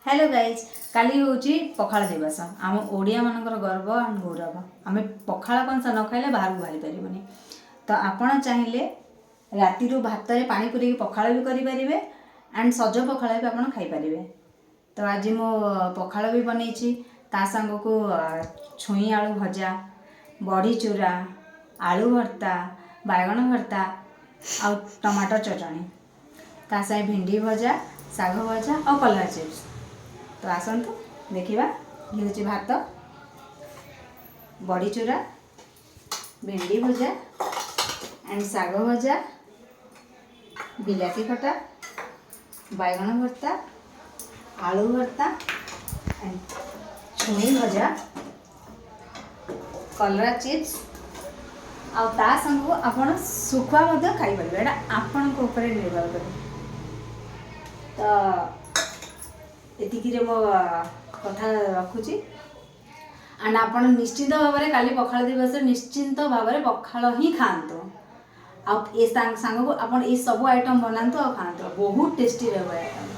Hello guys काली हूँ पखाड़ दिवस आम ओडिया मानकर गर्व एंड गौरव आम पखाड़ कंसा न खाइले बाहर को बाहरी पारिबनी। तो आपण चाहिए राति भात रे पानी पूरी पखाड़ भी करें एंड सज पखाड़ भी आप खाईपारे। तो आज मो पखाड़ भी बनई ता संग को छुई आलू भजा बड़ी चूरा आलू भर्ता बैगन भर्ता आ टमाटर चटनी ता साथ भिंडी भजा साग भजा और कलरा चिप्स। तो आसतु देखा ये हूँ भात बड़ी चूरा भिंडी भजा एंड साग भजा बिलाती खटा बैगन भर्ता आलू भर्ता एंड छुई भजा कलरा चिप्स आ ता संग आपण सुखुआ खाई पारे। एटा आपण निर्भर करे। तो एतिकी मो कथा रखुची एंड आपण निश्चिंत भाव में काली पखाड़ दिवस निश्चिंत भाव में पखाड़ ही खातु आ सांग को आप सब आइटम बनातु आ खातु बहुत टेस्टी रहा आइटम।